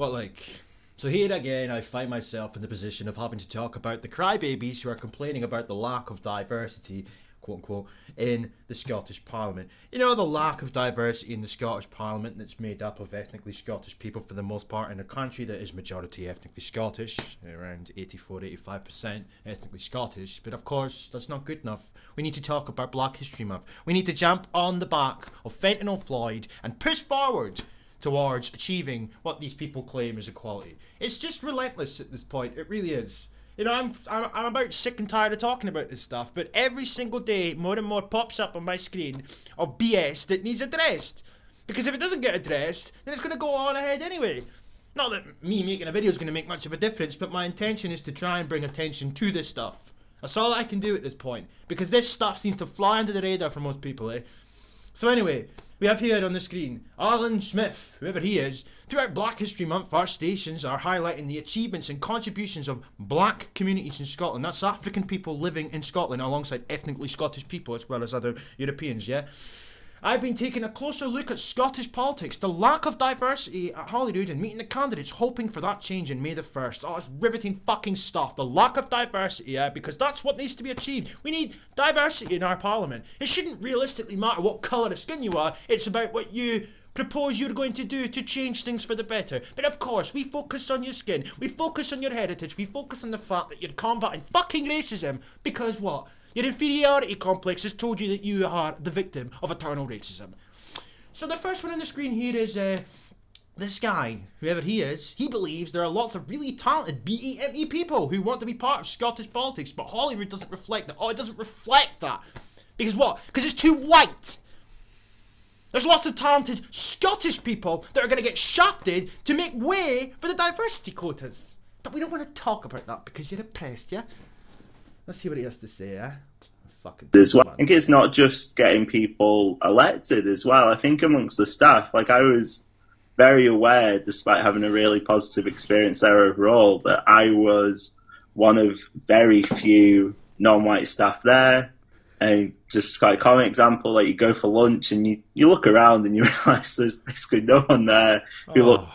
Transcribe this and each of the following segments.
What, like... So here again, I find myself in the position of having to talk about the crybabies who are complaining about the lack of diversity, quote unquote, in the Scottish Parliament. You know, the lack of diversity in the Scottish Parliament that's made up of ethnically Scottish people for the most part in a country that is majority ethnically Scottish, around 84-85% ethnically Scottish. But of course, that's not good enough. We need to talk about Black History Month. We need to jump on the back of Fentanyl Floyd and push forward towards achieving what these people claim is equality. It's just relentless at this point. It really is. You know, I'm about sick and tired of talking about this stuff, but every single day more and more pops up on my screen of BS that needs addressed. Because if it doesn't get addressed, then it's going to go on ahead anyway. Not that me making a video is going to make much of a difference, but my intention is to try and bring attention to this stuff. That's all I can do at this point, because this stuff seems to fly under the radar for most people, eh? So anyway, we have here on the screen Alan Smith, whoever he is. Throughout Black History Month, our stations are highlighting the achievements and contributions of black communities in Scotland. That's African people living in Scotland alongside ethnically Scottish people as well as other Europeans, yeah? I've been taking a closer look at Scottish politics, the lack of diversity at Holyrood, and meeting the candidates, hoping for that change in May the 1st. Oh, it's riveting fucking stuff. The lack of diversity, yeah, because that's what needs to be achieved. We need diversity in our parliament. It shouldn't realistically matter what colour of skin you are. It's about what you propose you're going to do to change things for the better. But of course, we focus on your skin. We focus on your heritage. We focus on the fact that you're combating fucking racism. Because what? Your inferiority complex has told you that you are the victim of eternal racism. So the first one on the screen here is this guy, whoever he is. He believes there are lots of really talented BEME people who want to be part of Scottish politics, but Holyrood doesn't reflect that. Oh, it doesn't reflect that. Because what? Because it's too white. There's lots of talented Scottish people that are going to get shafted to make way for the diversity quotas. But we don't want to talk about that because you're oppressed, yeah? Let's see what he has to say, eh? Fucking as well. I think it's not just getting people elected as well. I think amongst the staff, like I was very aware, despite having a really positive experience there overall, that I was one of very few non-white staff there. And just quite a common example, like you go for lunch and you look around and you realise there's basically no one there who look...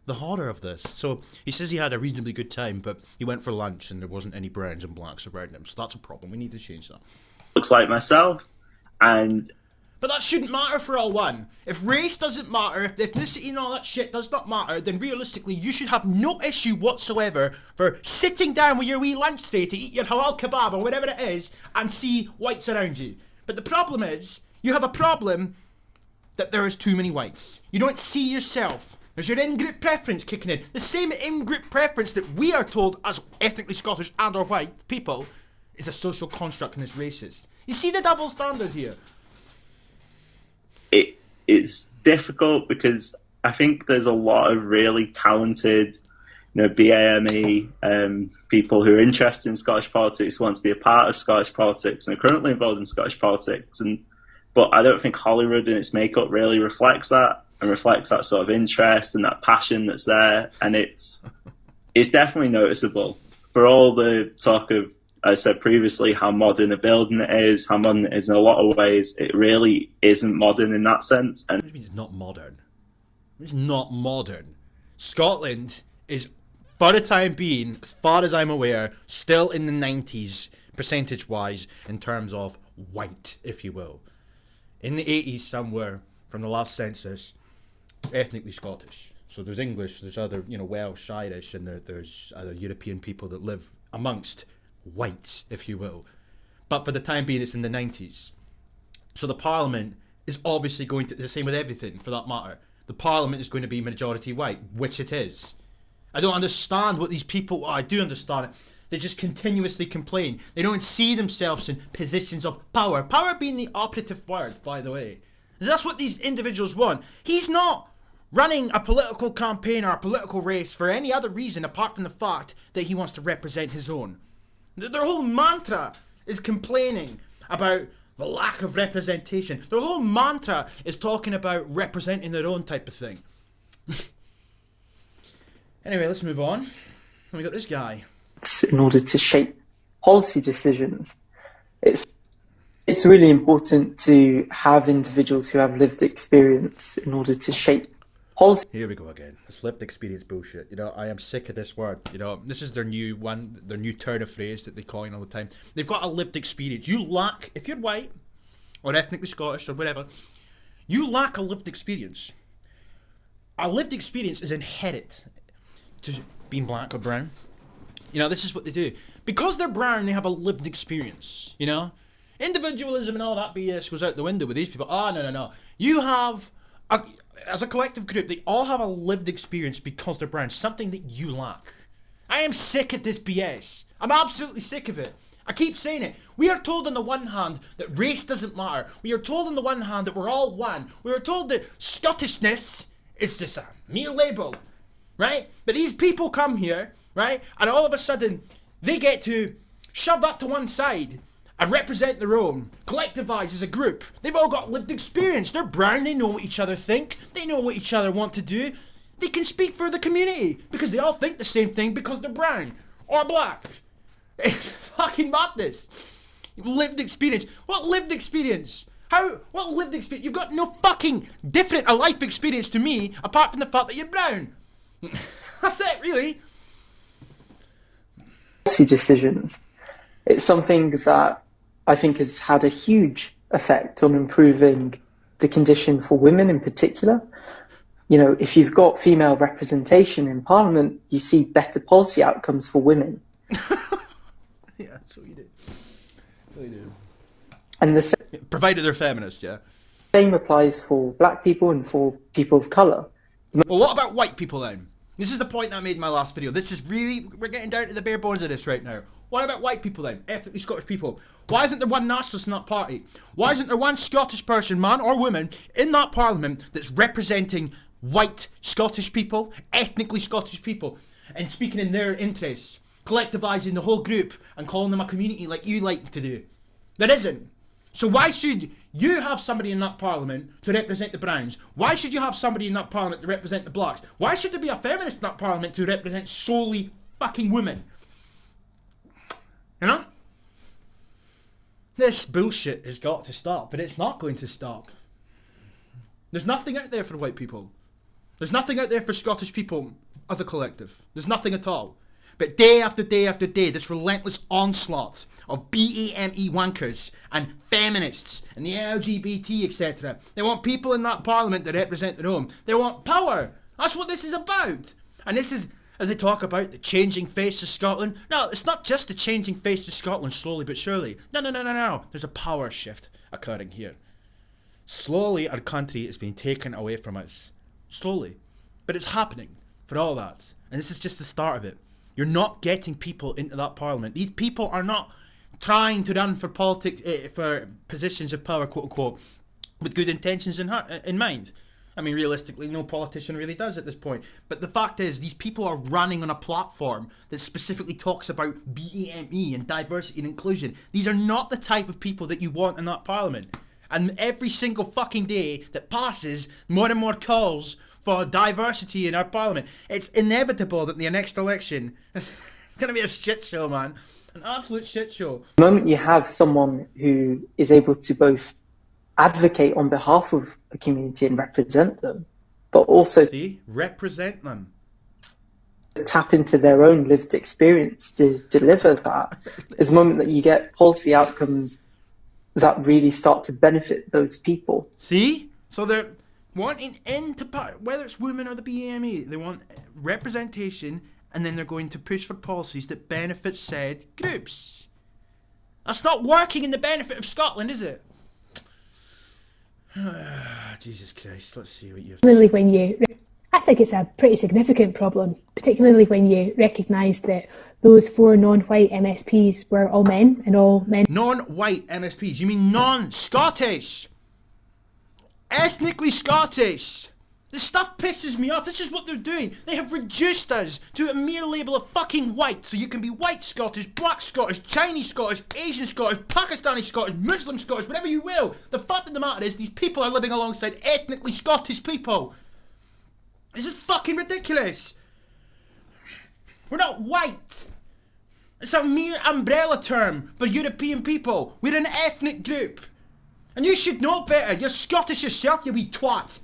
The horror of this. So he says he had a reasonably good time, but he went for lunch and there wasn't any browns and blacks around him. So that's a problem. We need to change that. Looks like myself. But that shouldn't matter for all one. If race doesn't matter, if ethnicity and all that shit does not matter, then realistically you should have no issue whatsoever for sitting down with your wee lunch tray to eat your halal kebab or whatever it is and see whites around you. But the problem is, you have a problem that there is too many whites. You don't see yourself. There's your in-group preference kicking in. The same in-group preference that we are told as ethnically Scottish and or white people is a social construct and is racist. You see the double standard here? It's difficult because I think there's a lot of really talented, BAME people who are interested in Scottish politics, want to be a part of Scottish politics and are currently involved in Scottish politics. But I don't think Holyrood in its makeup really reflects that. And reflects that sort of interest and that passion that's there, and it's definitely noticeable. For all the talk of, I said previously, how modern a building it is, how modern it is in a lot of ways, it really isn't modern in that sense. And what do you mean it's not modern? It's not modern. Scotland is, for the time being, as far as I'm aware, still in the 90s, percentage-wise, in terms of white, if you will. In the 80s somewhere, from the last census, ethnically Scottish. So there's English, there's other, Welsh, Irish, and there's other European people that live amongst whites, if you will. But for the time being, it's in the 90s. So the Parliament is obviously going to, the same with everything, for that matter. The Parliament is going to be majority white, which it is. I don't understand what these people, I do understand it. They just continuously complain. They don't see themselves in positions of power. Power being the operative word, by the way. That's what these individuals want. He's not running a political campaign or a political race for any other reason apart from the fact that he wants to represent his own. Their whole mantra is complaining about the lack of representation. Their whole mantra is talking about representing their own type of thing. Anyway, let's move on. And we got this guy. In order to shape policy decisions, it's really important to have individuals who have lived experience in order to shape policy. Here we go again. This lived experience bullshit. You know, I am sick of this word. You know, this is their new turn of phrase that they coin all the time. They've got a lived experience. You lack, if you're white or ethnically Scottish or whatever, you lack a lived experience. A lived experience is inherent to being black or brown. You know, this is what they do. Because they're brown, they have a lived experience, you know? Individualism and all that BS goes out the window with these people. Oh, no. You have, as a collective group, they all have a lived experience because they're brown. Something that you lack. I am sick of this BS. I'm absolutely sick of it. I keep saying it. We are told on the one hand that race doesn't matter. We are told on the one hand that we're all one. We are told that Scottishness is just a mere label, right? But these people come here, right? And all of a sudden, they get to shove that to one side and represent their own, collectivise as a group. They've all got lived experience. They're brown, they know what each other think, they know what each other want to do. They can speak for the community because they all think the same thing because they're brown or black. It's fucking madness. Lived experience. What lived experience? What lived experience? You've got no fucking different a life experience to me apart from the fact that you're brown. That's it, really. Policy decisions. It's something that I think has had a huge effect on improving the condition for women in particular. You know, if you've got female representation in Parliament, you see better policy outcomes for women. Yeah, so you do. So you do. And the provided they're feminist, yeah. Same applies for black people and for people of colour. Well, what about white people then? This is the point I made in my last video. This is really, we're getting down to the bare bones of this right now. What about white people then? Ethnically Scottish people. Why isn't there one nationalist in that party? Why isn't there one Scottish person, man or woman, in that parliament that's representing white Scottish people, ethnically Scottish people, and speaking in their interests, collectivising the whole group and calling them a community like you like to do? There isn't. So why should you have somebody in that parliament to represent the Browns? Why should you have somebody in that parliament to represent the Blacks? Why should there be a feminist in that parliament to represent solely fucking women? You know? This bullshit has got to stop, but it's not going to stop. There's nothing out there for white people. There's nothing out there for Scottish people as a collective. There's nothing at all. But day after day after day, this relentless onslaught of BAME wankers and feminists and the LGBT, etc. They want people in that parliament to represent their own. They want power. That's what this is about. And this is, as they talk about the changing face of Scotland. No, it's not just the changing face of Scotland slowly but surely. No. There's a power shift occurring here. Slowly, our country is being taken away from us. Slowly. But it's happening for all that. And this is just the start of it. You're not getting people into that parliament. These people are not trying to run for politics, for positions of power, quote unquote, with good intentions in mind. I mean, realistically, no politician really does at this point. But the fact is, these people are running on a platform that specifically talks about BAME and diversity and inclusion. These are not the type of people that you want in that parliament. And every single fucking day that passes, more and more calls for diversity in our parliament. It's inevitable that the next election it's going to be a shit show, man. An absolute shit show. The moment you have someone who is able to both advocate on behalf of a community and represent them, but also represent them, tap into their own lived experience to deliver that, is the moment that you get policy outcomes that really start to benefit those people. So they're wanting into power, whether it's women or the BAME, they want representation, and then they're going to push for policies that benefit said groups. That's not working in the benefit of Scotland, is it? Jesus Christ, let's see what you have to say. I think it's a pretty significant problem, particularly when you recognise that those 4 non-white MSPs were all men, and all men. Non-white MSPs? You mean non-Scottish? Ethnically Scottish. This stuff pisses me off. This is what they're doing. They have reduced us to a mere label of fucking white. So you can be white Scottish, black Scottish, Chinese Scottish, Asian Scottish, Pakistani Scottish, Muslim Scottish, whatever you will. The fact of the matter is these people are living alongside ethnically Scottish people. This is fucking ridiculous. We're not white. It's a mere umbrella term for European people. We're an ethnic group. And you should know better. You're Scottish yourself, you wee twat.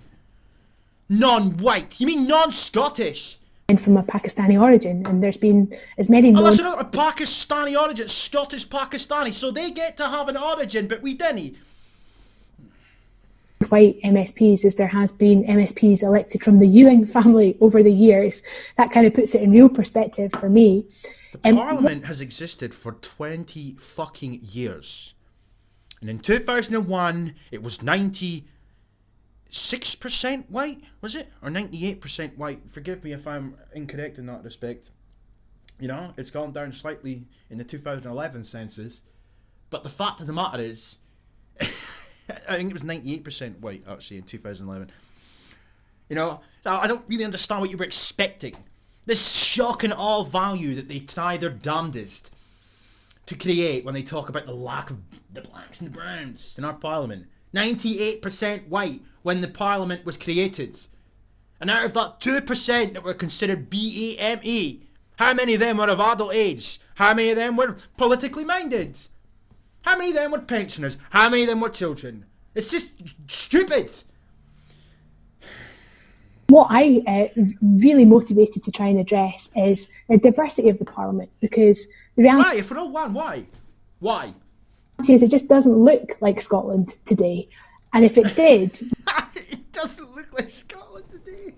Non-white? You mean non-Scottish? And from a Pakistani origin, and there's been as many Oh, that's not a Pakistani origin, Scottish Pakistani, so they get to have an origin, but we didn't. white MSPs as there has been MSPs elected from the Ewing family over the years. That kind of puts it in real perspective for me. The Parliament has existed for 20 fucking years. And in 2001, it was 96% white, was it? Or 98% white? Forgive me if I'm incorrect in that respect. You know, it's gone down slightly in the 2011 census. But the fact of the matter is, I think it was 98% white, actually, in 2011. You know, I don't really understand what you were expecting. This shock and awe value that they try their damnedest to create when they talk about the lack of the blacks and the browns in our parliament. 98% white when the parliament was created. And out of that 2% that were considered BAME, how many of them were of adult age? How many of them were politically minded? How many of them were pensioners? How many of them were children? It's just stupid. What I really motivated to try and address is the diversity of the Parliament, because the reality Why? If we're all one, why? Why? is it just doesn't look like Scotland today. And if it did... It doesn't look like Scotland today.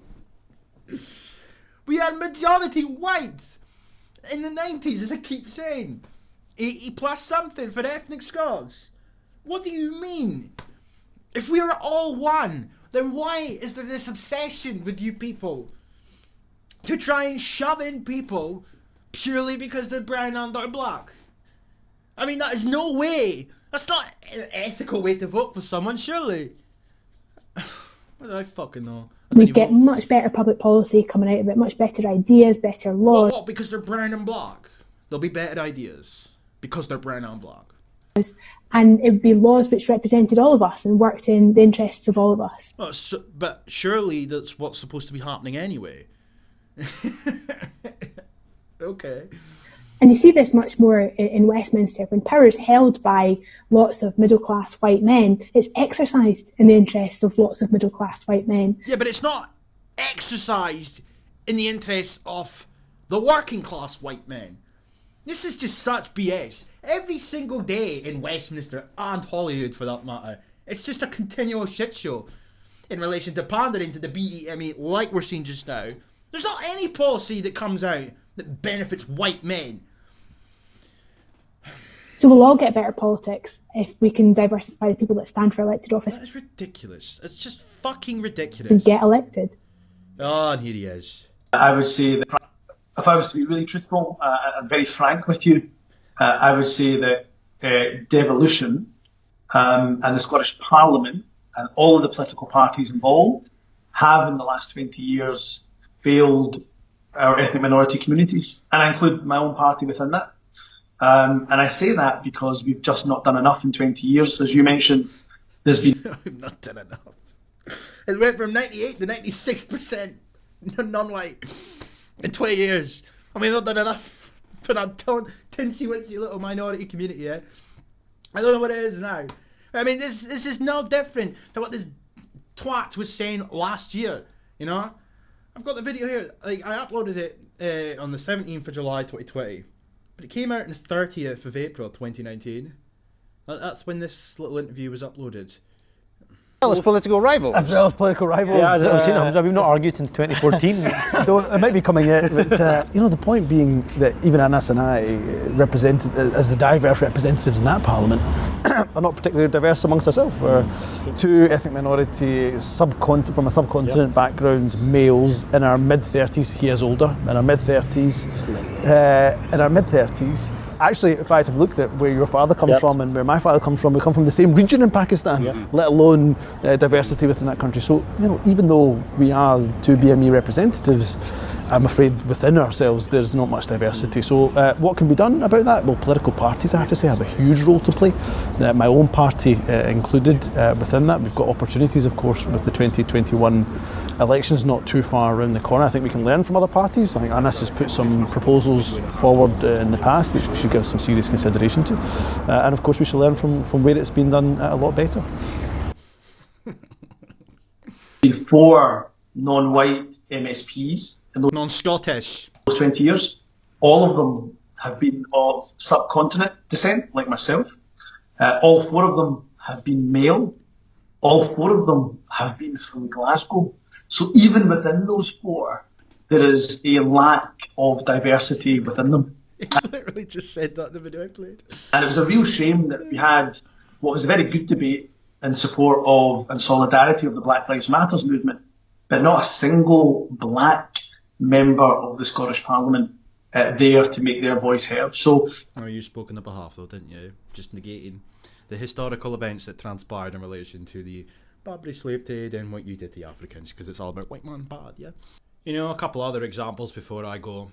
We had majority white in the 90s, as I keep saying. 80 plus something for ethnic Scots. What do you mean? If we are all one, then why is there this obsession with you people to try and shove in people purely because they're brown and they're black? I mean, that is no way. That's not an ethical way to vote for someone, surely. What do I fucking know? We'd get much better public policy coming out of it, much better ideas, better laws. What? Because they're brown and black? There'll be better ideas because they're brown and black. And it would be laws which represented all of us and worked in the interests of all of us. Well, but surely that's what's supposed to be happening anyway. Okay. And you see this much more in Westminster. When power is held by lots of middle-class white men, it's exercised in the interests of lots of middle-class white men. Yeah, but it's not exercised in the interests of the working-class white men. This is just such BS. Every single day in Westminster, and Holyrood for that matter, it's just a continual shit show in relation to pandering to the BEME like we're seeing just now. There's not any policy that comes out that benefits white men. So we'll all get better politics if we can diversify the people that stand for elected office. That is ridiculous. It's just fucking ridiculous. And get elected. Oh, and here he is. I would say that if I was to be really truthful and very frank with you, I would say that devolution and the Scottish Parliament and all of the political parties involved have in the last 20 years failed our ethnic minority communities, and I include my own party within that. And I say that because we've just not done enough in 20 years. As you mentioned, there's been... We've not done enough. It went from 98 to 96% non-white in 20 years. I mean, not done enough for that tinsy-wincy little minority community, yeah? I don't know what it is now. I mean, this is no different to what this twat was saying last year, you know? I've got the video here. Like, I uploaded it on the 17th of July 2020. But it came out on the 30th of April 2019. That's when this little interview was uploaded. Well, as political rivals. As well as political rivals. Yeah, as I was saying, Hamza, we've not argued since 2014. Though it might be coming out, but you know, the point being that even Anas and I, represented as the diverse representatives in that parliament, are not particularly diverse amongst ourselves. We're two ethnic minority from a subcontinent backgrounds, males in our mid-30s. He is older, in our mid-30s. In our mid-30s. Actually, if I had looked at where your father comes from and where my father comes from, we come from the same region in Pakistan, let alone diversity within that country. So, you know, even though we are two BME representatives, I'm afraid within ourselves there's not much diversity. So what can be done about that? Well, political parties, I have to say, have a huge role to play. My own party included within that. We've got opportunities, of course, with the 2021 elections not too far around the corner. I think we can learn from other parties. I think Anas has put some proposals forward in the past which we should give some serious consideration to. And of course we should learn from where it's been done a lot better. Before non-white MSPs in those Non-Scottish. 20 years. All of them have been of subcontinent descent, like myself. All 4 of them have been male. All 4 of them have been from Glasgow. So even within those 4, there is a lack of diversity within them. I literally just said that in the video I played. And it was a real shame that we had what was a very good debate in support of and solidarity of the Black Lives Matter movement, but not a single black member of the Scottish Parliament there to make their voice heard. So, you spoke on their behalf though, didn't you? Just negating the historical events that transpired in relation to the Barbary slave trade and what you did to the Africans, because it's all about white man bad, yeah? You know, a couple other examples before I go.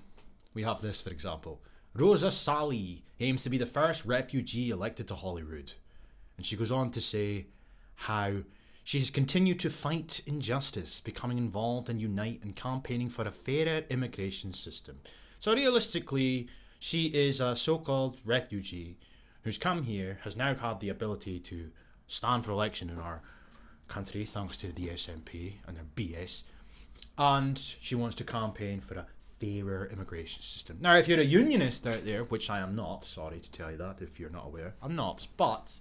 We have this, for example. Rosa Salih aims to be the first refugee elected to Holyrood. And she goes on to say how she has continued to fight injustice, becoming involved and unite and campaigning for a fairer immigration system. So realistically, she is a so-called refugee who's come here, has now had the ability to stand for election in our country thanks to the SNP and their BS, and she wants to campaign for a fairer immigration system. Now, if you're a unionist out there, which I am not, sorry to tell you that if you're not aware, I'm not, but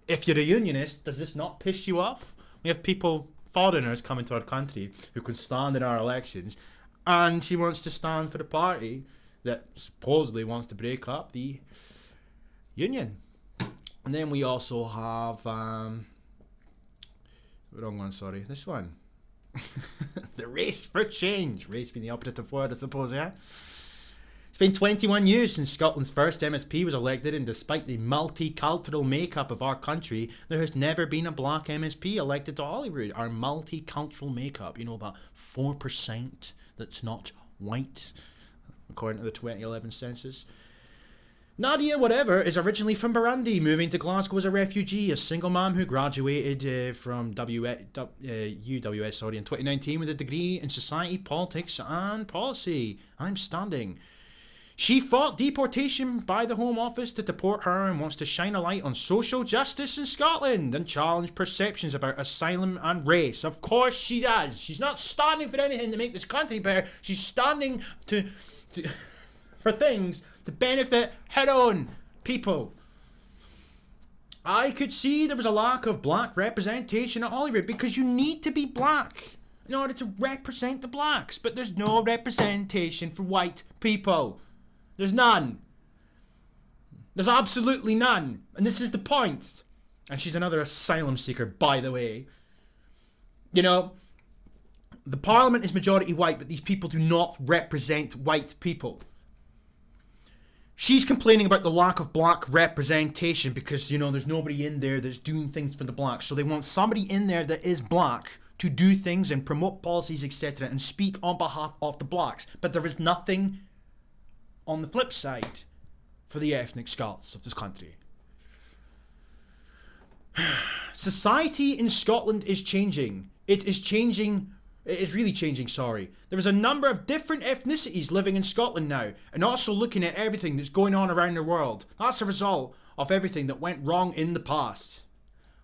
if you're a unionist, does this not piss you off? We have people, foreigners, coming to our country who can stand in our elections, and she wants to stand for the party that supposedly wants to break up the union. And then we also have wrong one, sorry, this one. The race for change. Race being the operative word, I suppose, yeah? It's been 21 years since Scotland's first MSP was elected, and despite the multicultural makeup of our country, there has never been a black MSP elected to Holyrood. Our multicultural makeup, you know, that 4% that's not white, according to the 2011 census. Nadia Whatever is originally from Burundi, moving to Glasgow as a refugee, a single mom who graduated from UWS in 2019 with a degree in society, politics and policy. I'm standing. She fought deportation by the Home Office to deport her and wants to shine a light on social justice in Scotland and challenge perceptions about asylum and race. Of course she does. She's not standing for anything to make this country better. She's standing for things to benefit her own people. I could see there was a lack of black representation at Holyrood because you need to be black in order to represent the blacks, but there's no representation for white people. There's none. There's absolutely none. And this is the point. And she's another asylum seeker, by the way. You know, the parliament is majority white, but these people do not represent white people. She's complaining about the lack of black representation because, you know, there's nobody in there that's doing things for the blacks. So they want somebody in there that is black to do things and promote policies, etc., and speak on behalf of the blacks. But there is nothing on the flip side for the ethnic Scots of this country. Society in Scotland is changing. It is changing. It is really changing, sorry. There is a number of different ethnicities living in Scotland now, and also looking at everything that's going on around the world. That's a result of everything that went wrong in the past.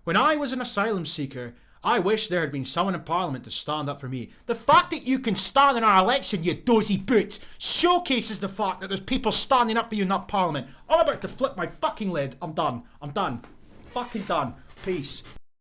When I was an asylum seeker, I wish there had been someone in Parliament to stand up for me. The fact that you can stand in our election, you dozy boot, showcases the fact that there's people standing up for you in that Parliament. I'm about to flip my fucking lid. I'm done. I'm done. Fucking done. Peace.